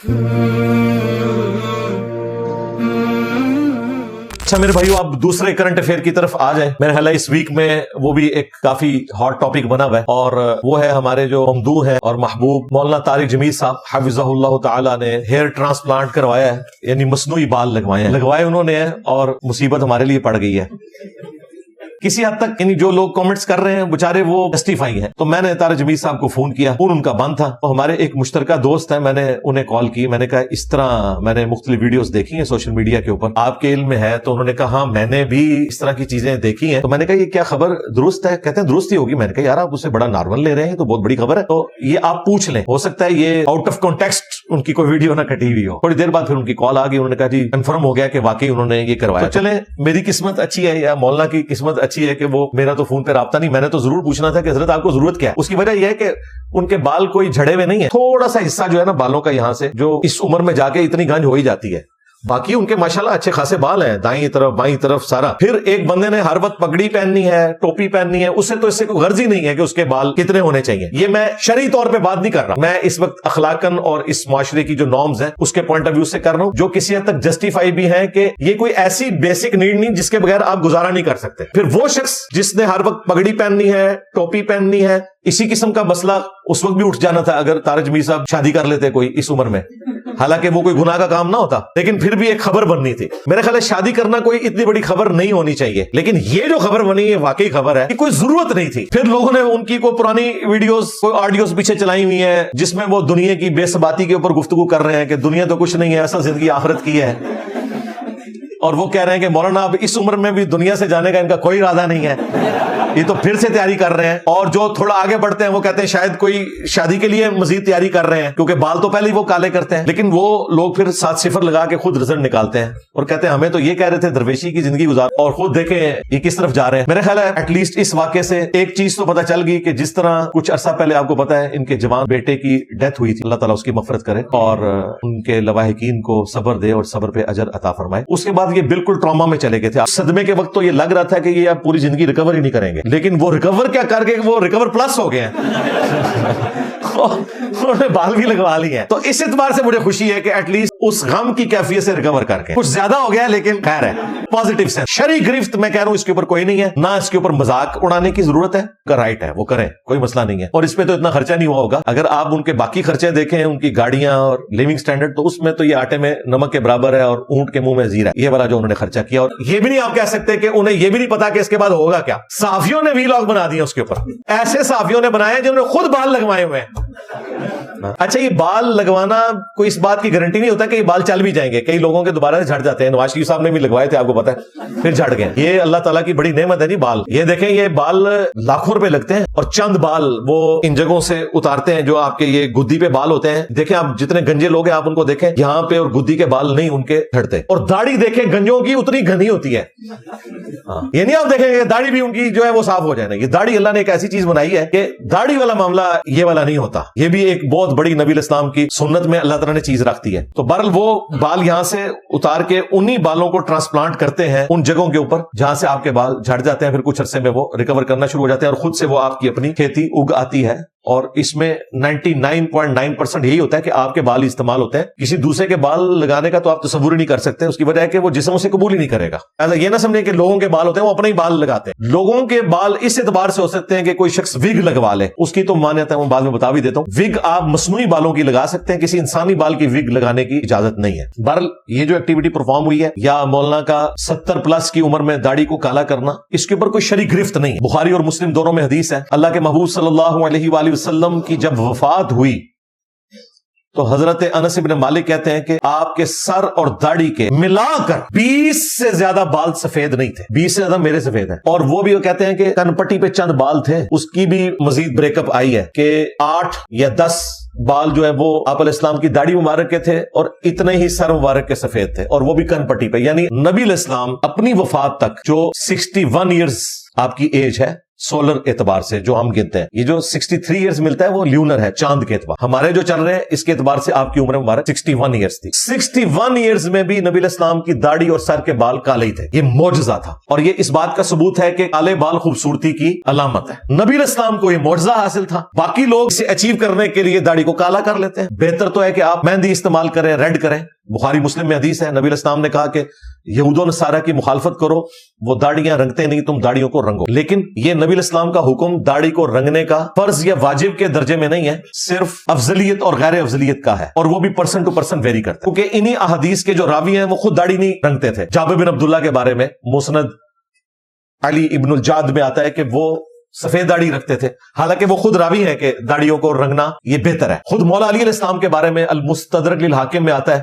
اچھا میرے بھائیو، آپ دوسرے کرنٹ افیئر کی طرف آ جائیں. میرا خیال ہے اس ویک میں وہ بھی ایک کافی ہاٹ ٹاپک بنا ہوا ہے، اور وہ ہے ہمارے جو ممدوح ہیں اور محبوب مولانا طارق جمیل صاحب حفظہ اللہ تعالی نے ہیئر ٹرانسپلانٹ کروایا ہے، یعنی مصنوعی بال لگوائے انہوں نے، اور مصیبت ہمارے لیے پڑ گئی ہے. کسی حد تک یعنی جو لوگ کامنٹس کر رہے ہیں بےچارے وہ جسٹیفائی ہیں. تو میں نے طارق جمیل صاحب کو فون کیا، فون ان کا بند تھا. تو ہمارے ایک مشترکہ دوست ہیں، میں نے انہیں کال کی، میں نے کہا اس طرح میں نے مختلف ویڈیوز دیکھی ہیں سوشل میڈیا کے اوپر، آپ کے علم میں ہے؟ تو انہوں نے کہا ہاں میں نے بھی اس طرح کی چیزیں دیکھی ہیں. تو میں نے کہا یہ کیا خبر درست ہے؟ کہتے ہیں درست ہی ہوگی. میں نے کہا یار آپ اسے بڑا نارمل لے رہے ہیں، تو بہت بڑی خبر ہے، تو یہ آپ پوچھ لیں، ہو سکتا ہے یہ آؤٹ آف کانٹیکسٹ ان کی کوئی ویڈیو نہ کٹی ہوئی ہو. تھوڑی دیر بعد پھر ان کی کال آ گئی، انہوں نے کہا جی کنفرم ہو گیا کہ واقعی انہوں نے یہ کروایا. تو چلیں میری قسمت اچھی ہے یا مولانا کی قسمت اچھی ہے کہ وہ میرا تو فون پہ رابطہ نہیں. میں نے تو ضرور پوچھنا تھا کہ حضرت آپ کو ضرورت کیا ہے. اس کی وجہ یہ ہے کہ ان کے بال کوئی جھڑے ہوئے نہیں ہے، تھوڑا سا حصہ جو ہے نا بالوں کا یہاں سے جو اس عمر میں جا کے اتنی گنج ہو ہی جاتی ہے. باقی ان کے ماشاءاللہ اچھے خاصے بال ہیں، دائیں طرف بائیں طرف سارا. پھر ایک بندے نے ہر وقت پگڑی پہننی ہے، ٹوپی پہننی ہے، اسے تو اس سے کوئی غرض ہی نہیں ہے کہ اس کے بال کتنے ہونے چاہیے. یہ میں شرعی طور پہ بات نہیں کر رہا، میں اس وقت اخلاقاً اور اس معاشرے کی جو نارمز ہیں اس کے پوائنٹ آف ویو سے کر رہا ہوں، جو کسی حد تک جسٹیفائی بھی ہے کہ یہ کوئی ایسی بیسک نیڈ نہیں جس کے بغیر آپ گزارا نہیں کر سکتے. پھر وہ شخص جس نے ہر وقت پگڑی پہننی ہے، ٹوپی پہننی ہے، اسی قسم کا مسئلہ اس وقت بھی اٹھ جانا تھا اگر طارق جمیل صاحب شادی کر لیتے کوئی اس عمر میں، حالانکہ وہ کوئی گناہ کا کام نہ ہوتا، لیکن پھر بھی ایک خبر بننی تھی. میرے خیال ہے شادی کرنا کوئی اتنی بڑی خبر نہیں ہونی چاہیے، لیکن یہ جو خبر بنی ہے واقعی خبر ہے کہ کوئی ضرورت نہیں تھی. پھر لوگوں نے ان کی کوئی پرانی ویڈیوز، کوئی آڈیوز پیچھے چلائی ہوئی ہیں جس میں وہ دنیا کی بے ثباتی کے اوپر گفتگو کر رہے ہیں کہ دنیا تو کچھ نہیں ہے، اصل زندگی آخرت کی ہے. اور وہ کہہ رہے ہیں کہ مولانا اب اس عمر میں بھی دنیا سے جانے کا ان کا کوئی ارادہ نہیں ہے، یہ تو پھر سے تیاری کر رہے ہیں. اور جو تھوڑا آگے بڑھتے ہیں وہ کہتے ہیں شاید کوئی شادی کے لیے مزید تیاری کر رہے ہیں، کیونکہ بال تو پہلے ہی وہ کالے کرتے ہیں. لیکن وہ لوگ پھر 7 صفر لگا کے خود رزلٹ نکالتے ہیں اور کہتے ہیں ہمیں تو یہ کہہ رہے تھے درویشی کی زندگی گزار، اور خود دیکھیں یہ کس طرف جا رہے ہیں. میرا خیال ہے ایٹ لیسٹ اس واقعے سے ایک چیز تو پتہ چل گئی کہ جس طرح کچھ عرصہ پہلے آپ کو پتا ہے ان کے جوان بیٹے کی ڈیتھ ہوئی تھی، اللہ تعالیٰ اس کی مغفرت کرے اور ان کے لواحقین کو صبر دے اور صبر پہ اجر عطا فرمائے. اس کے بعد یہ بالکل ٹراما میں چلے گئے تھے. صدمے کے وقت تو یہ لگ رہا تھا کہ یہ اب پوری زندگی ریکور ہی نہیں کریں گے، لیکن وہ ریکور کیا کر کے وہ ریکور پلس ہو گئے ہیں انہوں نے بال بھی لگوا لی ہیں. تو اس اعتبار سے مجھے خوشی ہے کہ ایٹ لیسٹ اس غم کی کیفیت سے ریکور کر کے، کچھ زیادہ ہو گیا لیکن خیر ہے، پازیٹیو سینس. شرعی گرفت میں کہہ رہا ہوں اس کے اوپر کوئی نہیں ہے، نہ اس کے اوپر مذاق اڑانے کی ضرورت ہے، کا رائٹ ہے وہ کریں، کوئی مسئلہ نہیں ہے. اور اس پہ تو اتنا خرچہ نہیں ہوا ہوگا. اگر آپ ان کے باقی خرچے دیکھیں، ان کی گاڑیاں اور لیونگ سٹینڈرڈ، تو اس میں تو یہ آٹے میں نمک کے برابر ہے اور اونٹ کے منہ میں زیرہ، یہ والا جو انہوں نے خرچہ کیا. اور یہ بھی نہیں آپ کہہ سکتے کہ انہیں یہ بھی نہیں پتا کہ اس کے بعد ہوگا کیا. صحافیوں نے ویلاگ بنا دیا اس کے اوپر، ایسے صحافیوں نے بنایا جنہوں نے خود بال لگوائے ہوئے ہیں. اچھا یہ بال لگوانا کوئی اس بات کی گارنٹی نہیں ہوتا کہ یہ بال چل بھی جائیں گے. کئی لوگوں کے دوبارہ سے جھڑ جاتے ہیں، نواز شریف صاحب نے بھی لگوائے تھے آپ کو پتا ہے، پھر جھڑ گئے. یہ اللہ تعالیٰ کی بڑی نعمت ہے نہیں بال. یہ دیکھیں یہ بال لاکھوں روپے لگتے ہیں اور چند بال وہ ان جگہوں سے اتارتے ہیں جو آپ کے یہ گدی پہ بال ہوتے ہیں. دیکھیں آپ جتنے گنجے لوگ ہیں آپ ان کو دیکھیں، یہاں پہ اور گدی کے بال نہیں ان کے جھڑتے. اور داڑھی دیکھیں گنجوں کی اتنی گھنی ہوتی ہے، یہ نہیں آپ دیکھیں گے داڑھی بھی ان کی جو ہے وہ صاف ہو جائے. یہ داڑھی اللہ نے ایک ایسی چیز بنائی ہے کہ داڑھی والا معاملہ یہ والا نہیں ہوتا. یہ بھی ایک بہت بڑی نبی اسلام کی سنت میں اللہ تعالیٰ نے چیز رکھتی ہے. تو بہرحال وہ بال یہاں سے اتار کے انہی بالوں کو ٹرانسپلانٹ کرتے ہیں ان جگہوں کے اوپر جہاں سے آپ کے بال جھڑ جاتے ہیں. پھر کچھ عرصے میں وہ ریکور کرنا شروع ہو جاتے ہیں اور خود سے وہ آپ کی اپنی کھیتی اگ آتی ہے. اور اس میں 99.9% یہی ہوتا ہے کہ آپ کے بال استعمال ہوتے ہیں. کسی دوسرے کے بال لگانے کا تو آپ تصور ہی نہیں کر سکتے. اس کی وجہ ہے کہ وہ جسم اسے قبول ہی نہیں کرے گا. ایسا یہ نہ سمجھیں کہ لوگوں کے بال ہوتے ہیں وہ اپنے ہی بال لگاتے ہیں. لوگوں کے بال اس اعتبار سے ہو سکتے ہیں کہ کوئی شخص وگ لگوا لے، اس کی تو مانیت ہے، وہ بعد میں بتا بھی دیتا ہوں. وگ آپ مصنوعی بالوں کی لگا سکتے ہیں، کسی انسانی بال کی وگ لگانے کی اجازت نہیں ہے. بہرحال یہ جو ایکٹیویٹی پرفارم ہوئی ہے، یا مولانا کا 70+ کی عمر میں داڑھی کو کالا کرنا، اس کے اوپر کوئی شرعی گرفت نہیں ہے. بخاری اور مسلم دونوں میں حدیث ہے، اللہ کے محبوب صلی اللہ علیہ وآلہ وسلم کی جب وفات ہوئی تو حضرت انس بن مالک کہتے ہیں کہ آپ کے سر اور داڑھی کے ملا کر 20 سے زیادہ بال سفید نہیں تھے. 20 سے زیادہ میرے سفید ہیں. اور وہ بھی وہ کہتے ہیں کہ کن پٹی پہ چند بال تھے، اس کی بھی مزید بریک اپ آئی ہے کہ 8 یا 10 بال جو ہے وہ آپ علیہ السلام کی داڑھی مبارک کے تھے اور اتنے ہی سر مبارک کے سفید تھے، اور وہ بھی کن پٹی پہ. یعنی نبی علیہ السلام اپنی وفات تک جو 61 ایئرز آپ کی ایج ہے، سولر اعتبار سے جو ہم گنتے ہیں. یہ جو 63 ایئرز ملتا ہے وہ لیونر ہے, چاند کے اعتبار. ہمارے جو چل رہے ہیں اس کے اعتبار سے آپ کی عمر مبارک 61 ایئرز تھی. 61 ایئرز میں بھی نبی علیہ السلام کی داڑھی اور سر کے بال کالے ہی تھے. یہ معجزہ تھا, اور یہ اس بات کا ثبوت ہے کہ کالے بال خوبصورتی کی علامت ہے. نبی علیہ السلام کو یہ معجزہ حاصل تھا. باقی لوگ اسے اچیو کرنے کے لیے داڑھی کو کالا کر لیتے ہیں. بہتر تو ہے کہ آپ مہندی استعمال کریں, ریڈ کریں. بخاری مسلم میں حدیث ہے, نبی علیہ السلام نے کہا کہ یہود و نصارہ کی مخالفت کرو, وہ داڑیاں رنگتے نہیں, تم داڑیوں کو رنگو. لیکن یہ نبی علیہ السلام کا حکم داڑھی کو رنگنے کا فرض یا واجب کے درجے میں نہیں ہے, صرف افضلیت اور غیر افضلیت کا ہے, اور وہ بھی پرسن ٹو پرسن ویری کرتا ہے. کیونکہ انہی احادیث کے جو راوی ہیں وہ خود داڑھی نہیں رنگتے تھے. جابر بن عبداللہ کے بارے میں مسند علی ابن الجاد میں آتا ہے کہ وہ سفید داڑھی رکھتے تھے, حالانکہ وہ خود راوی ہیں کہ داڑھیوں کو رنگنا یہ بہتر ہے. خود مولا علی علیہ السلام کے بارے میں المستدرک للحاکم میں آتا ہے,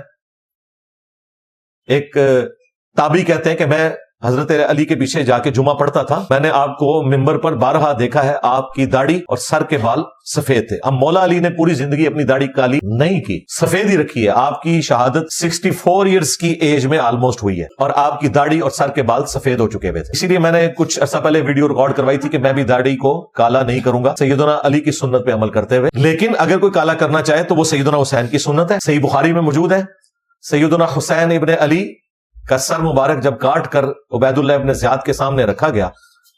ایک تابعی کہتے ہیں کہ میں حضرت علی کے پیچھے جا کے جمعہ پڑھتا تھا, میں نے آپ کو منبر پر بارہا دیکھا ہے, آپ کی داڑھی اور سر کے بال سفید تھے. اب مولا علی نے پوری زندگی اپنی داڑھی کالی نہیں کی, سفید ہی رکھی ہے. آپ کی شہادت 64 ایئرز کی ایج میں آلموسٹ ہوئی ہے, اور آپ کی داڑھی اور سر کے بال سفید ہو چکے ہوئے تھے. اسی لیے میں نے کچھ عرصہ پہلے ویڈیو ریکارڈ کروائی تھی کہ میں بھی داڑھی کو کالا نہیں کروں گا, سیدنا علی کی سنت پہ عمل کرتے ہوئے. لیکن اگر کوئی کالا کرنا چاہے تو وہ سیدنا حسین کی سنت ہے. صحیح بخاری میں موجود ہے, سیدنا حسین ابن علی کا سر مبارک جب کاٹ کر عبید اللہ ابن زیاد کے سامنے رکھا گیا,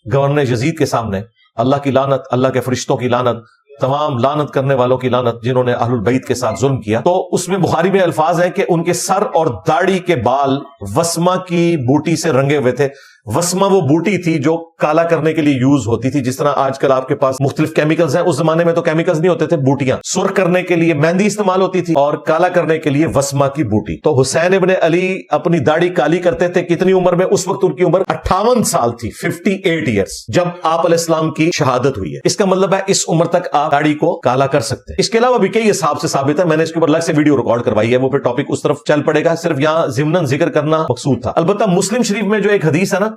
گورنر یزید کے سامنے, اللہ کی لعنت, اللہ کے فرشتوں کی لعنت, تمام لعنت کرنے والوں کی لعنت جنہوں نے اہل البیت کے ساتھ ظلم کیا, تو اس میں بخاری میں الفاظ ہیں کہ ان کے سر اور داڑھی کے بال وسما کی بوٹی سے رنگے ہوئے تھے. وسما وہ بوٹی تھی جو کالا کرنے کے لیے یوز ہوتی تھی, جس طرح آج کل آپ کے پاس مختلف کیمیکلز ہیں, اس زمانے میں تو کیمیکلز نہیں ہوتے تھے, بوٹیاں. سرخ کرنے کے لیے مہندی استعمال ہوتی تھی, اور کالا کرنے کے لیے وسما کی بوٹی. تو حسین ابن علی اپنی داڑھی کالی کرتے تھے کتنی عمر میں؟ اس وقت ان کی عمر 58 سال تھی, 58 ایئرز, جب آپ علیہ السلام کی شہادت ہوئی ہے. اس کا مطلب ہے اس عمر تک آپ داڑھی کو کالا کر سکتے ہیں. اس کے علاوہ بھی کئی حساب سے ثابت ہے, میں نے اس کے اوپر الگ سے ویڈیو ریکارڈ کروائی ہے, وہ پھر ٹاپک اس طرف چل پڑے گا, صرف یہاں ضمناً ذکر کرنا مقصود تھا. البتہ مسلم شریف میں جو ایک حدیث ہے نا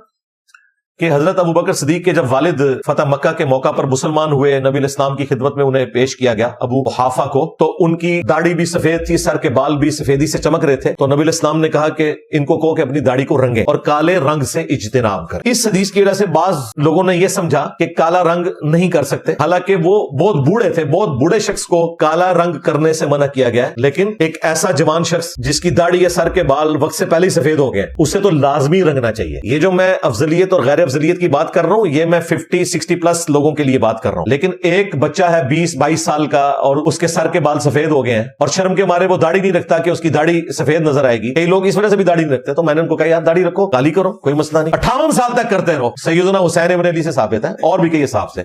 کہ حضرت ابو بکر صدیق کے جب والد فتح مکہ کے موقع پر مسلمان ہوئے, نبی علیہ السلام کی خدمت میں انہیں پیش کیا گیا ابو قحافہ کو, تو ان کی داڑھی بھی سفید تھی, سر کے بال بھی سفیدی سے چمک رہے تھے. تو نبی علیہ السلام نے کہا کہ ان کو کہو کہ اپنی داڑھی کو رنگے اور کالے رنگ سے اجتناب کریں. اس حدیث کی وجہ سے بعض لوگوں نے یہ سمجھا کہ کالا رنگ نہیں کر سکتے, حالانکہ وہ بہت بوڑھے تھے, بہت بوڑھے شخص کو کالا رنگ کرنے سے منع کیا گیا ہے. لیکن ایک ایسا جوان شخص جس کی داڑھی یا سر کے بال وقت سے پہلے ہی سفید ہو گئے, اسے تو لازمی رنگنا چاہیے. یہ جو میں افضلیت اور غیر افضلیت کی بات کر رہا ہوں, یہ میں 50-60 پلس لوگوں کے لیے بات کر رہا ہوں. لیکن ایک بچہ ہے 20-22 سال کا اور اس کے سر کے بال سفید ہو گئے ہیں, اور شرم کے مارے وہ داڑھی نہیں رکھتا کہ اس کی داڑھی سفید نظر آئے گی. کئی لوگ اس وجہ سے بھی داڑھی نہیں رکھتے, تو میں نے ان کو کہا یار داڑھی رکھو, کالی کرو, کوئی مسئلہ نہیں, 58 سال تک کرتے رہو. سیدنا حسین ابن علی سے ثابت ہے, اور بھی کئی حساب سے.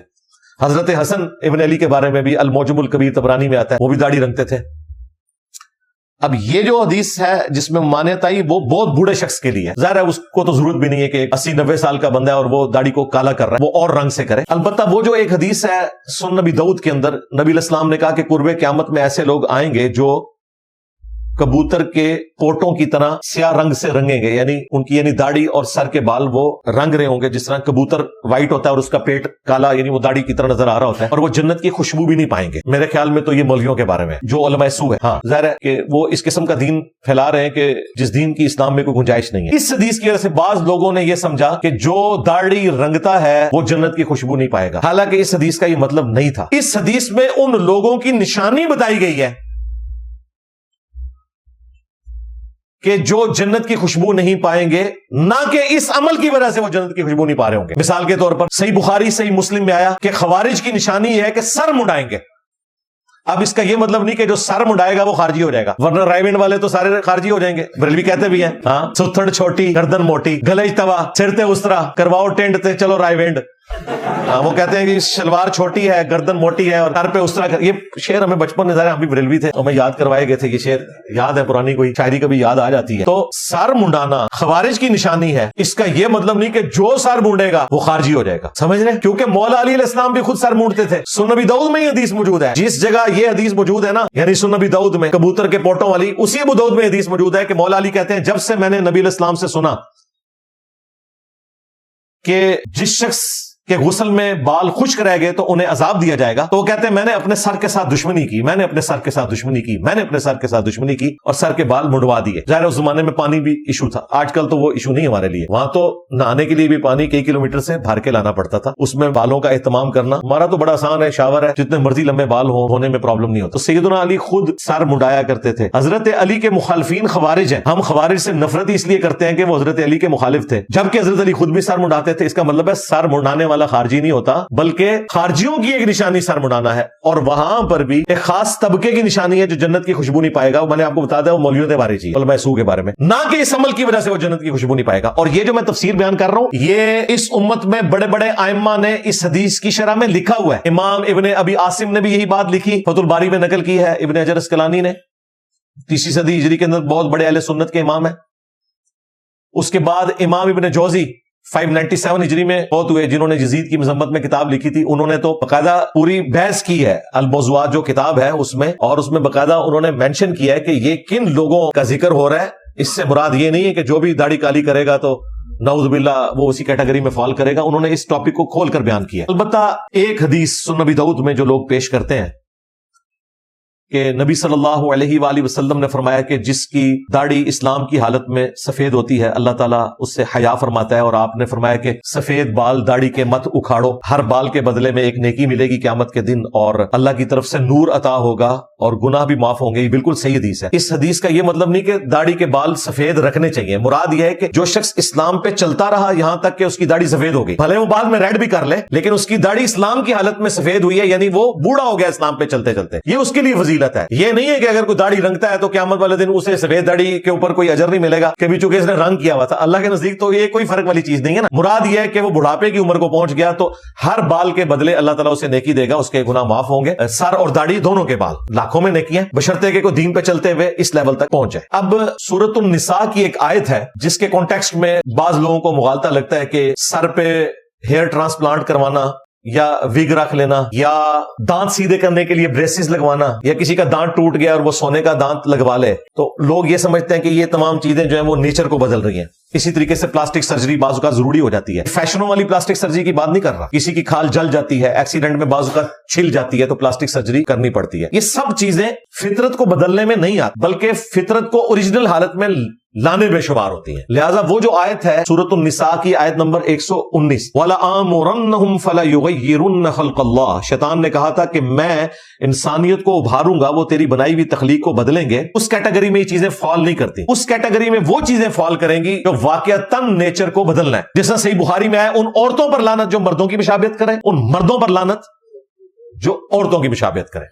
حضرت حسن ابن علی کے بارے میں بھی الموجم الکبیر طبرانی میں آتا ہے, وہ بھی داڑھی رنگتے تھے. اب یہ جو حدیث ہے جس میں مانیت آئی وہ بہت بوڑھے شخص کے لیے, ظاہر ہے اس کو تو ضرورت بھی نہیں ہے کہ 80-90 سال کا بندہ ہے اور وہ داڑھی کو کالا کر رہا ہے, وہ اور رنگ سے کرے. البتہ وہ جو ایک حدیث ہے سنن نبی داؤد کے اندر, نبی علیہ السلام نے کہا کہ قرب قیامت میں ایسے لوگ آئیں گے جو کبوتر کے پوٹوں کی طرح سیاہ رنگ سے رنگیں گے, یعنی داڑھی اور سر کے بال وہ رنگ رہے ہوں گے جس طرح کبوتر وائٹ ہوتا ہے اور اس کا پیٹ کالا, یعنی وہ داڑھی کی طرح نظر آ رہا ہوتا ہے, اور وہ جنت کی خوشبو بھی نہیں پائیں گے. میرے خیال میں تو یہ مولویوں کے بارے میں جو علماء سو ہے. ہاں ظاہر ہے کہ وہ اس قسم کا دین پھیلا رہے ہیں کہ جس دین کی اسلام میں کوئی گنجائش نہیں ہے. اس حدیث کی وجہ سے بعض لوگوں نے یہ سمجھا کہ جو داڑھی رنگتا ہے وہ جنت کی خوشبو نہیں پائے گا, حالانکہ اس حدیث کا یہ مطلب نہیں تھا. اس حدیث میں ان لوگوں کی نشانی بتائی گئی ہے کہ جو جنت کی خوشبو نہیں پائیں گے, نہ کہ اس عمل کی وجہ سے وہ جنت کی خوشبو نہیں پا رہے ہوں گے. مثال کے طور پر صحیح بخاری صحیح مسلم میں آیا کہ خوارج کی نشانی یہ ہے کہ سر مڈائیں گے. اب اس کا یہ مطلب نہیں کہ جو سر مڈائے گا وہ خارجی ہو جائے گا, ورنہ رائے ونڈ والے تو سارے خارجی ہو جائیں گے. بریلوی کہتے بھی ہیں ہاں, ستھڑ چھوٹی گردن موٹی, گلج توا سر تے اسرا, کرواؤ ٹینٹ تے چلو رائے ونڈ. وہ کہتے ہیں کہ شلوار چھوٹی ہے, گردن موٹی ہے, اور سر پہ اسرا. یہ شعر ہمیں بچپن میں ظاہر ہم بھی بریلوی تھے, ہمیں یاد کروائے گئے تھے. یہ شعر یاد ہے, پرانی کوئی شاعری کبھی یاد آ جاتی ہے. تو سر منڈانا خوارج کی نشانی ہے, اس کا یہ مطلب نہیں کہ جو سر مونڈے گا وہ خارجی ہو جائے گا, سمجھ رہے ہیں؟ کیونکہ مولا علی علیہ السلام بھی خود سر مونڈتے تھے. سنن نبی داؤد میں یہ حدیث موجود ہے. جس جگہ یہ حدیث موجود ہے نا, یعنی سنن نبی داؤد میں کبوتر کے پوٹوں والی, اسی ابو داؤد میں حدیث موجود ہے کہ مولا علی کہتے ہیں جب سے میں نے نبی علیہ السلام سے سنا کہ جس شخص کہ غسل میں بال خشک رہ گئے تو انہیں عذاب دیا جائے گا، تو وہ کہتے ہیں میں نے اپنے سر کے ساتھ دشمنی کی، میں نے اپنے سر کے ساتھ دشمنی کی، میں نے اپنے سر کے ساتھ دشمنی کی اور سر کے بال منڈوا دیے۔ ظاہر اس زمانے میں پانی بھی ایشو تھا، آج کل تو وہ ایشو نہیں ہمارے لیے، وہاں تو نہانے کے لیے بھی پانی کئی کلومیٹر سے بھر کے لانا پڑتا تھا، اس میں بالوں کا اہتمام کرنا۔ ہمارا تو بڑا آسان ہے، شاور ہے، جتنے مرضی لمبے بال ہونے میں پرابلم نہیں ہوتا۔ تو سیدنا علی خود سر منڈایا کرتے تھے۔ حضرت علی کے مخالفین خوارج ہیں، ہم خوارج سے نفرت اس لیے کرتے ہیں کہ وہ حضرت علی کے مخالف تھے، جبکہ حضرت علی خود بھی سر منڈاتے تھے۔ اس کا مطلب ہے سر منڈانے والا خارجی نہیں ہوتا، بلکہ خارجیوں کی ایک نشانی سر منڈانا ہے، اور وہاں پر بھی ایک خاص طبقے کی نشانی ہے جو جنت کی خوشبو نہیں پائے گا۔ میں نے آپ کو بتا دیا وہ مولویوں بارے چیز علماء سو کے بارے میں، نہ کہ اس عمل کی وجہ سے وہ جنت کی خوشبو نہیں پائے گا۔ اور یہ جو میں تفسیر بیان کر رہا ہوں، یہ اس امت میں بڑے بڑے ائمہ نے اس حدیث کی شرح میں لکھا ہوا ہے۔ امام ابن ابی عاصم نے بھی یہی بات لکھی، فتح الباری میں نقل کی ہے ابن حجر اسقلانی نے، 3 صدی ہجری کے اندر بہت بڑے اہل سنت کے امام ہیں۔ اس کے بعد امام ابن جوزی 597 ہجری میں بہت ہوئے، جنہوں نے یزید کی مذمت میں کتاب لکھی تھی، انہوں نے تو باقاعدہ پوری بحث کی ہے الموضوعات جو کتاب ہے اس میں، اور اس میں باقاعدہ انہوں نے مینشن کیا ہے کہ یہ کن لوگوں کا ذکر ہو رہا ہے۔ اس سے مراد یہ نہیں ہے کہ جو بھی داڑھی کالی کرے گا تو نعوذ باللہ وہ اسی کیٹیگری میں فال کرے گا، انہوں نے اس ٹاپک کو کھول کر بیان کیا۔ البتہ ایک حدیث سنن نبی داؤد میں جو لوگ پیش کرتے ہیں کہ نبی صلی اللہ علیہ وآلہ وسلم نے فرمایا کہ جس کی داڑھی اسلام کی حالت میں سفید ہوتی ہے اللہ تعالیٰ اس سے حیا فرماتا ہے، اور آپ نے فرمایا کہ سفید بال داڑھی کے مت اکھاڑو، ہر بال کے بدلے میں ایک نیکی ملے گی قیامت کے دن، اور اللہ کی طرف سے نور عطا ہوگا اور گناہ بھی معاف ہوں گے۔ یہ بالکل صحیح حدیث ہے۔ اس حدیث کا یہ مطلب نہیں کہ داڑھی کے بال سفید رکھنے چاہیے، مراد یہ ہے کہ جو شخص اسلام پہ چلتا رہا یہاں تک کہ اس کی داڑھی سفید ہو گئی، بھلے وہ بعد میں ریڈ بھی کر لے، لیکن اس کی داڑھی اسلام کی حالت میں سفید ہوئی ہے، یعنی وہ بوڑھا ہو گیا اسلام پہ چلتے چلتے، یہ اس کے لیے فضیلت ہے۔ یہ نہیں ہے کہ اگر کوئی داڑھی رنگتا ہے تو قیامت والے دن اسے سفید داڑھی کے اوپر کوئی اجر نہیں ملے گا کہ چونکہ اس نے رنگ کیا ہوا تھا۔ اللہ کے نزدیک تو یہ کوئی فرق والی چیز نہیں ہے نا، مراد یہ ہے کہ وہ بڑھاپے کی عمر کو پہنچ گیا تو ہر بال کے بدلے اللہ تعالیٰ اسے نیکی دے گا، اس کے گناہ معاف ہوں گے۔ سر اور داڑھی دونوں کے بال لاکھوں میں نیکی ہیں، بشرطے کہ کوئی دین پہ چلتے ہوئے اس لیول تک پہنچے۔ اب سورۃ النساء کی ایک آیت ہے جس کے کانٹیکسٹ میں بعض لوگوں کو مغالطہ لگتا ہے کہ سر پہ ہیئر ٹرانسپلانٹ کروانا یا ویگ رکھ لینا یا دانت سیدھے کرنے کے لیے بریسز لگوانا، یا کسی کا دانت ٹوٹ گیا اور وہ سونے کا دانت لگوا لے، تو لوگ یہ سمجھتے ہیں کہ یہ تمام چیزیں جو ہیں وہ نیچر کو بدل رہی ہیں۔ اسی طریقے سے پلاسٹک سرجری بعض اوقات ضروری ہو جاتی ہے، فیشنوں والی پلاسٹک سرجری کی بات نہیں کر رہا، کسی کی کھال جل جاتی ہے، ایکسیڈنٹ میں بعض اوقات چھل جاتی ہے تو پلاسٹک سرجری کرنی پڑتی ہے۔ یہ سب چیزیں فطرت کو بدلنے میں نہیں آتی، بلکہ فطرت کو اوریجنل حالت میں لانے میں شمار ہوتی ہیں۔ لہٰذا وہ جو آیت ہے سورۃ النساء کی آیت نمبر 119، وَلَآمُرَنَّهُمْ فَلَيُغَيِّرُنَّ خَلْقَ اللَّهِ، شیطان نے کہا تھا کہ میں انسانیت کو ابھاروں گا، وہ تیری بنائی ہوئی تخلیق کو بدلیں گے۔ اس کیٹیگری میں یہ چیزیں فال نہیں کرتی، اس کیٹیگری میں وہ چیزیں فال کریں گی جو واقعتاً نیچر کو بدلنا ہے۔ جیسا صحیح بخاری میں آیا، ان عورتوں پر لعنت جو مردوں کی مشابہت کریں، ان مردوں پر لعنت جو عورتوں کی مشابہت کریں۔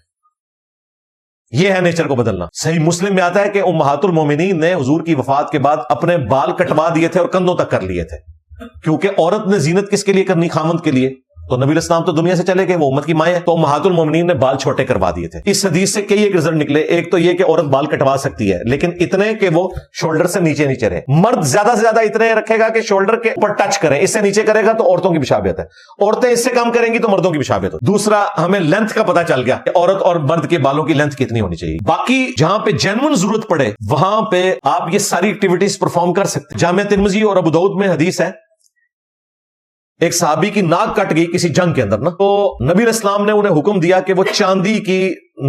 یہ ہے نیچر کو بدلنا۔ صحیح مسلم میں آتا ہے کہ امہات المومنین نے حضور کی وفات کے بعد اپنے بال کٹوا دیے تھے اور کندھوں تک کر لیے تھے، کیونکہ عورت نے زینت کس کے لیے کرنی؟ خامند کے لیے۔ تو نبی علیہ السلام تو دنیا سے چلے گئے، وہ امت کی مائیں ہیں، تو امہات المومنین نے بال چھوٹے کروا دیے تھے۔ اس حدیث سے کئی ایک رزلٹ نکلے، ایک تو یہ کہ عورت بال کٹوا سکتی ہے لیکن اتنے کہ وہ شولڈر سے نیچے نیچے رہے، مرد زیادہ سے زیادہ اتنے رکھے گا کہ شولڈر کے اوپر ٹچ کرے، اس سے نیچے کرے گا تو عورتوں کی مشابہت ہے، عورتیں اس سے کم کریں گی تو مردوں کی مشابہت ہو۔ دوسرا، ہمیں لینتھ کا پتہ چل گیا کہ عورت اور مرد کے بالوں کی لینتھ کتنی ہونی چاہیے۔ باقی جہاں پہ جینون ضرورت پڑے وہاں پہ آپ یہ ساری ایکٹیویٹیز پرفارم کر سکتے۔ جامع ترمذی اور ابو داؤد میں حدیث ہے، ایک صحابی کی ناک کٹ گئی کسی جنگ کے اندر نا، تو نبی علیہ السلام نے انہیں حکم دیا کہ وہ چاندی کی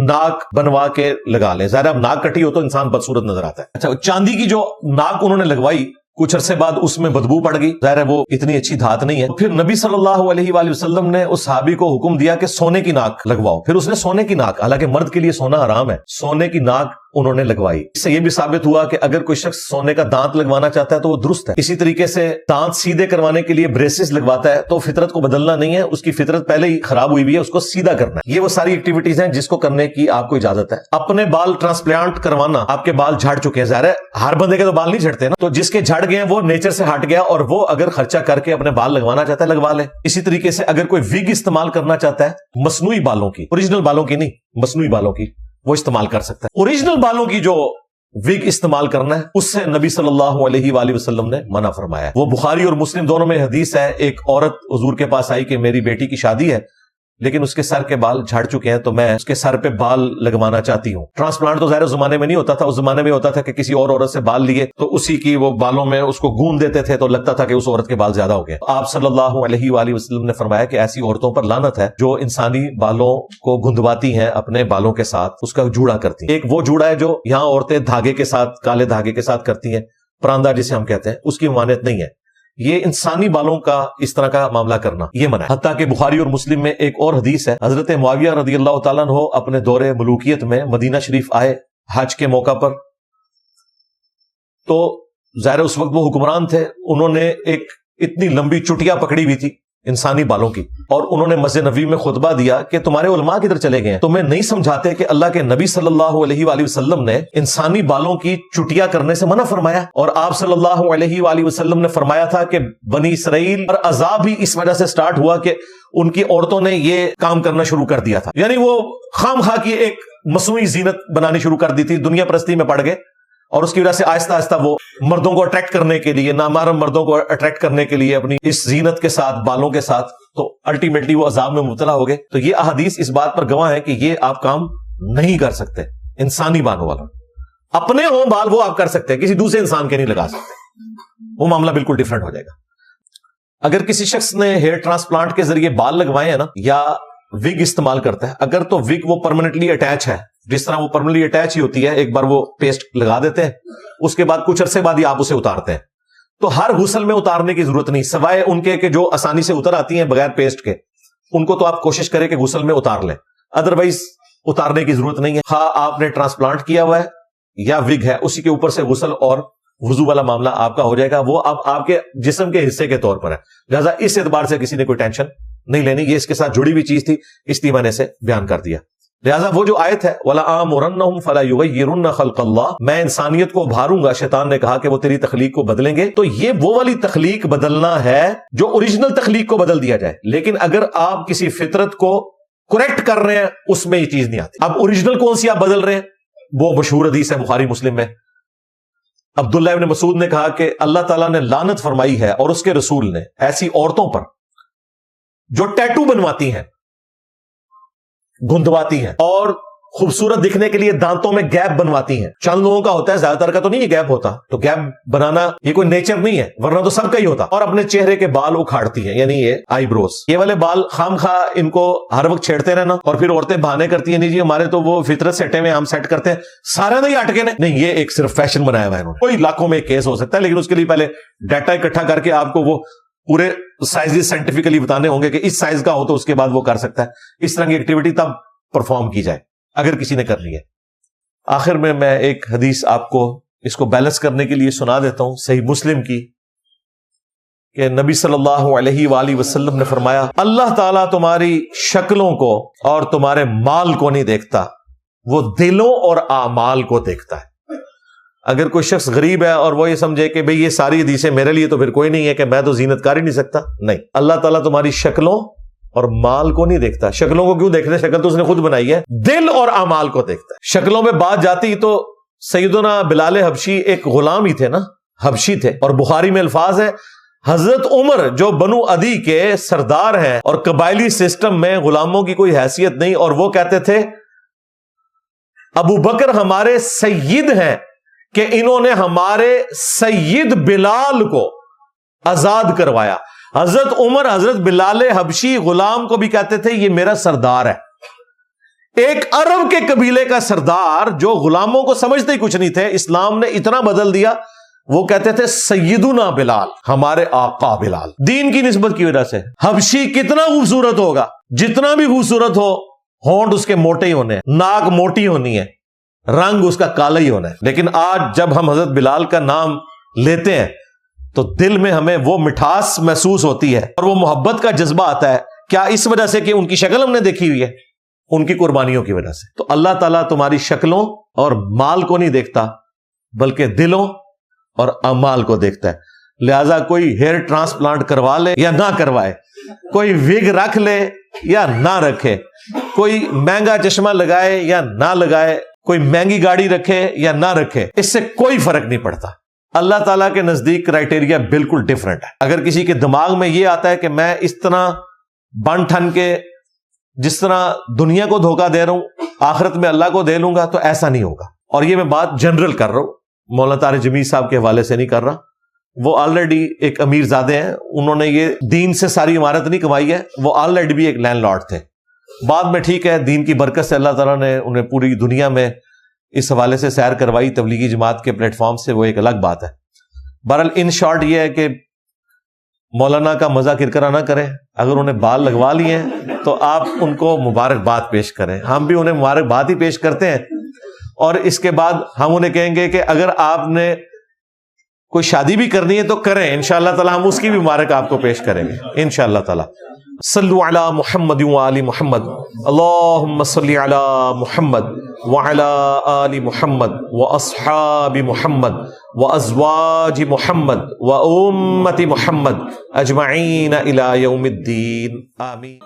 ناک بنوا کے لگا لیں۔ ظاہر اب ناک کٹی ہو تو انسان بدصورت نظر آتا ہے۔ اچھا، چاندی کی جو ناک انہوں نے لگوائی، کچھ عرصے بعد اس میں بدبو پڑ گئی، ظاہر ہے وہ اتنی اچھی دھات نہیں ہے۔ پھر نبی صلی اللہ علیہ وآلہ وسلم نے اس صحابی کو حکم دیا کہ سونے کی ناک لگواؤ، پھر اس نے سونے کی ناک، حالانکہ مرد کے لیے سونا حرام ہے، سونے کی ناک انہوں نے لگوائی۔ اس سے یہ بھی ثابت ہوا کہ اگر کوئی شخص سونے کا دانت لگوانا چاہتا ہے تو وہ درست ہے۔ اسی طریقے سے دانت سیدھے کروانے کے لیے بریسز لگواتا ہے تو فطرت کو بدلنا نہیں ہے، اس کی فطرت پہلے ہی خراب ہوئی ہوئی ہے، اس کو سیدھا کرنا ہے۔ یہ وہ ساری ایکٹیویٹیز ہیں جس کو کرنے کی آپ کو اجازت ہے۔ اپنے بال ٹرانسپلانٹ کروانا، آپ کے بال جھڑ چکے ہیں، ظاہر ہے ہر بندے کے تو بال نہیں جھڑتے نا، تو جس کے جھڑ گئے وہ نیچر سے ہٹ گیا اور وہ اگر خرچہ کر کے اپنے بال لگوانا چاہتا ہے لگوا لے۔ اسی طریقے سے اگر کوئی وگ استعمال کرنا چاہتا ہے مصنوعی بالوں کی، اوریجنل بالوں کی نہیں، مصنوعی بالوں کی، وہ استعمال کر سکتا ہے۔ اوریجنل بالوں کی جو وگ استعمال کرنا ہے اس سے نبی صلی اللہ علیہ وآلہ وسلم نے منع فرمایا۔ وہ بخاری اور مسلم دونوں میں حدیث ہے، ایک عورت حضور کے پاس آئی کہ میری بیٹی کی شادی ہے لیکن اس کے سر کے بال جھڑ چکے ہیں تو میں اس کے سر پہ بال لگوانا چاہتی ہوں. ٹرانسپلانٹ تو ظاہر زمانے میں نہیں ہوتا تھا, اس زمانے میں ہوتا تھا کہ کسی اور عورت سے بال لیے تو اسی کی وہ بالوں میں اس کو گوند دیتے تھے تو لگتا تھا کہ اس عورت کے بال زیادہ ہو گئے. آپ صلی اللہ علیہ وآلہ وسلم نے فرمایا کہ ایسی عورتوں پر لعنت ہے جو انسانی بالوں کو گندواتی ہیں اپنے بالوں کے ساتھ, اس کا جوڑا کرتی ہیں. ایک وہ جوڑا ہے جو یہاں عورتیں دھاگے کے ساتھ, کالے دھاگے کے ساتھ کرتی ہیں, پراندہ جسے ہم کہتے ہیں, اس کی ممانعت نہیں ہے. یہ انسانی بالوں کا اس طرح کا معاملہ کرنا یہ منع ہے. حتیٰ کہ بخاری اور مسلم میں ایک اور حدیث ہے, حضرت معاویہ رضی اللہ تعالیٰ عنہ اپنے دور ملوکیت میں مدینہ شریف آئے حج کے موقع پر, تو ظاہر اس وقت وہ حکمران تھے, انہوں نے ایک اتنی لمبی چٹیا پکڑی ہوئی تھی انسانی بالوں کی, اور انہوں نے مسجد نبوی میں خطبہ دیا کہ تمہارے علماء کدھر چلے گئے ہیں, تمہیں نہیں سمجھاتے کہ اللہ کے نبی صلی اللہ علیہ وآلہ وسلم نے انسانی بالوں کی چٹیا کرنے سے منع فرمایا, اور آپ صلی اللہ علیہ وآلہ وسلم نے فرمایا تھا کہ بنی اسرائیل پر عذاب بھی اس وجہ سے سٹارٹ ہوا کہ ان کی عورتوں نے یہ کام کرنا شروع کر دیا تھا. یعنی وہ خام خواہ کی ایک مصنوعی زینت بنانی شروع کر دی تھی, دنیا پرستی میں پڑ گئے, اور اس کی وجہ سے آہستہ آہستہ وہ مردوں کو اٹریکٹ کرنے کے لیے, نامحرم مردوں کو اٹریکٹ کرنے کے لیے اپنی اس زینت کے ساتھ, بالوں کے ساتھ, تو الٹیمیٹلی وہ عذاب میں مبتلا ہو گئے. تو یہ احادیث اس بات پر گواہ ہے کہ یہ آپ کام نہیں کر سکتے. انسانی بالوں والا, اپنے ہوں بال وہ آپ کر سکتے ہیں, کسی دوسرے انسان کے نہیں لگا سکتے, وہ معاملہ بالکل ڈیفرنٹ ہو جائے گا. اگر کسی شخص نے ہیئر ٹرانسپلانٹ کے ذریعے بال لگوائے ہیں نا, یا وگ استعمال کرتا ہے, اگر تو وگ وہ پرماننٹلی اٹیچ ہے, جس طرح وہ پرماننٹلی اٹیچ ہی ہوتی ہے, ایک بار وہ پیسٹ لگا دیتے ہیں, اس کے بعد کچھ عرصے بعد ہی آپ اسے اتارتے ہیں, تو ہر غسل میں اتارنے کی ضرورت نہیں, سوائے ان کے کہ جو آسانی سے اتر آتی ہیں بغیر پیسٹ کے, ان کو تو آپ کوشش کریں کہ غسل میں اتار لیں, ادروائز اتارنے کی ضرورت نہیں ہے. ہاں آپ نے ٹرانسپلانٹ کیا ہوا ہے یا وگ ہے, اسی کے اوپر سے غسل اور وضو والا معاملہ آپ کا ہو جائے گا, وہ اب آپ کے جسم کے حصے کے طور پر ہے, لہذا اس اعتبار سے کسی نے کوئی ٹینشن نہیں لینی, یہ اس کے ساتھ جڑی ہوئی چیز تھی, اس لیے میں نے اسے بیان کر دیا. لہذا وہ جو آیت ہے وَلَآمُرَنَّهُمْ فَلَا يُغَيِّرُنَّ خَلْقَ اللَّهِ, میں انسانیت کو ابھاروں گا, شیطان نے کہا کہ وہ تیری تخلیق کو بدلیں گے, تو یہ وہ والی تخلیق بدلنا ہے جو اوریجنل تخلیق کو بدل دیا جائے. لیکن اگر آپ کسی فطرت کو کریکٹ کر رہے ہیں, اس میں یہ چیز نہیں آتی. اب اوریجنل کون سی آپ بدل رہے ہیں, وہ مشہور حدیث ہے بخاری مسلم میں, عبداللہ ابن مسعود نے کہا کہ اللہ تعالیٰ نے لعنت فرمائی ہے اور اس کے رسول نے ایسی عورتوں پر جو ٹیٹو بنواتی ہیں, گندواتی ہیں, اور خوبصورت دکھنے کے لیے دانتوں میں گیپ بنواتی ہیں. چند لوگوں کا ہوتا ہے, زیادہ تر کا تو نہیں یہ گیپ ہوتا, تو گیپ بنانا یہ کوئی نیچر نہیں ہے, ورنہ تو سب کا ہی ہوتا. اور اپنے چہرے کے بال اکھاڑتی ہیں, یعنی یہ آئی بروز, یہ والے بال خام خواہ ان کو ہر وقت چھیڑتے رہنا, اور پھر عورتیں بہانے کرتی ہیں, نہیں جی ہمارے تو وہ فطرت سیٹے میں ہم سیٹ کرتے ہیں, سارے نہیں اٹکے نہیں, یہ ایک صرف فیشن بنایا ہوا ہے انہوں نے. کوئی لاکھوں میں ایک کیس ہو سکتا ہے, لیکن اس کے لیے پہلے ڈیٹا اکٹھا کر کے آپ کو وہ پورے سائز سائنٹیفکلی بتانے ہوں گے کہ اس سائز کا ہو تو اس کے بعد وہ کر سکتا ہے. اس طرح کی ایکٹیویٹی تب پرفارم کی جائے اگر کسی نے کر لی ہے. آخر میں ایک حدیث آپ کو اس کو بیلنس کرنے کے لیے سنا دیتا ہوں, صحیح مسلم کی, کہ نبی صلی اللہ علیہ وآلہ وسلم نے فرمایا, اللہ تعالیٰ تمہاری شکلوں کو اور تمہارے مال کو نہیں دیکھتا, وہ دلوں اور اعمال کو دیکھتا ہے. اگر کوئی شخص غریب ہے اور وہ یہ سمجھے کہ بھئی یہ ساری حدیثیں میرے لیے تو پھر کوئی نہیں ہے کہ میں تو زینت کر ہی نہیں سکتا, نہیں, اللہ تعالیٰ تمہاری شکلوں اور مال کو نہیں دیکھتا. شکلوں کو کیوں دیکھتے, شکل تو اس نے خود بنائی ہے, دل اور اعمال کو دیکھتا ہے. شکلوں میں بات جاتی تو سیدنا بلال حبشی ایک غلام ہی تھے نا, حبشی تھے, اور بخاری میں الفاظ ہے حضرت عمر جو بنو عدی کے سردار ہیں اور قبائلی سسٹم میں غلاموں کی کوئی حیثیت نہیں, اور وہ کہتے تھے ابو بکر ہمارے سید ہیں کہ انہوں نے ہمارے سید بلال کو آزاد کروایا. حضرت عمر حضرت بلال حبشی غلام کو بھی کہتے تھے یہ میرا سردار ہے. ایک عرب کے قبیلے کا سردار جو غلاموں کو سمجھتے ہی کچھ نہیں تھے, اسلام نے اتنا بدل دیا, وہ کہتے تھے سیدنا بلال, ہمارے آقا بلال, دین کی نسبت کی وجہ سے. حبشی کتنا خوبصورت ہوگا, جتنا بھی خوبصورت ہو, ہونٹ اس کے موٹے ہی ہونے, ناک موٹی ہونی ہے, رنگ اس کا کالا ہی ہونا ہے. لیکن آج جب ہم حضرت بلال کا نام لیتے ہیں تو دل میں ہمیں وہ مٹھاس محسوس ہوتی ہے اور وہ محبت کا جذبہ آتا ہے. کیا اس وجہ سے کہ ان کی شکل ہم نے دیکھی ہوئی ہے, ان کی قربانیوں کی وجہ سے. تو اللہ تعالیٰ تمہاری شکلوں اور مال کو نہیں دیکھتا بلکہ دلوں اور اعمال کو دیکھتا ہے. لہذا کوئی ہیئر ٹرانسپلانٹ کروا لے یا نہ کروائے, کوئی وگ رکھ لے یا نہ رکھے, کوئی مہنگا چشمہ لگائے یا نہ لگائے, کوئی مہنگی گاڑی رکھے یا نہ رکھے, اس سے کوئی فرق نہیں پڑتا. اللہ تعالیٰ کے نزدیک کرائٹیریا بالکل ڈیفرنٹ ہے. اگر کسی کے دماغ میں یہ آتا ہے کہ میں اس طرح بن ٹھن کے جس طرح دنیا کو دھوکہ دے رہا ہوں آخرت میں اللہ کو دے لوں گا، تو ایسا نہیں ہوگا. اور یہ میں بات جنرل کر رہا ہوں، مولانا طارق جمیل صاحب کے حوالے سے نہیں کر رہا. وہ آلریڈی ایک امیر زادے ہیں، انہوں نے یہ دین سے ساری عمارت نہیں کمائی ہے، وہ آلریڈی بھی ایک لینڈ لارڈ تھے. بعد میں ٹھیک ہے دین کی برکت سے اللہ تعالیٰ نے انہیں پوری دنیا میں اس حوالے سے سیر کروائی تبلیغی جماعت کے پلیٹ فارم سے، وہ ایک الگ بات ہے. بہرحال ان شارٹ یہ ہے کہ مولانا کا مزہ کرکرا نہ کریں. اگر انہیں بال لگوا لیے ہیں تو آپ ان کو مبارکباد پیش کریں. ہم بھی انہیں مبارکباد ہی پیش کرتے ہیں، اور اس کے بعد ہم انہیں کہیں گے کہ اگر آپ نے کوئی شادی بھی کرنی ہے تو کریں، انشاءاللہ تعالی ہم اس کی بھی مبارک آپ کو پیش کریں گے انشاءاللہ تعالی. صلو علی محمد وآل محمد، اللہم صلی علی محمد وعلی آل محمد واصحاب محمد وازواج محمد وامت محمد اجمعین الی یوم الدین، آمین.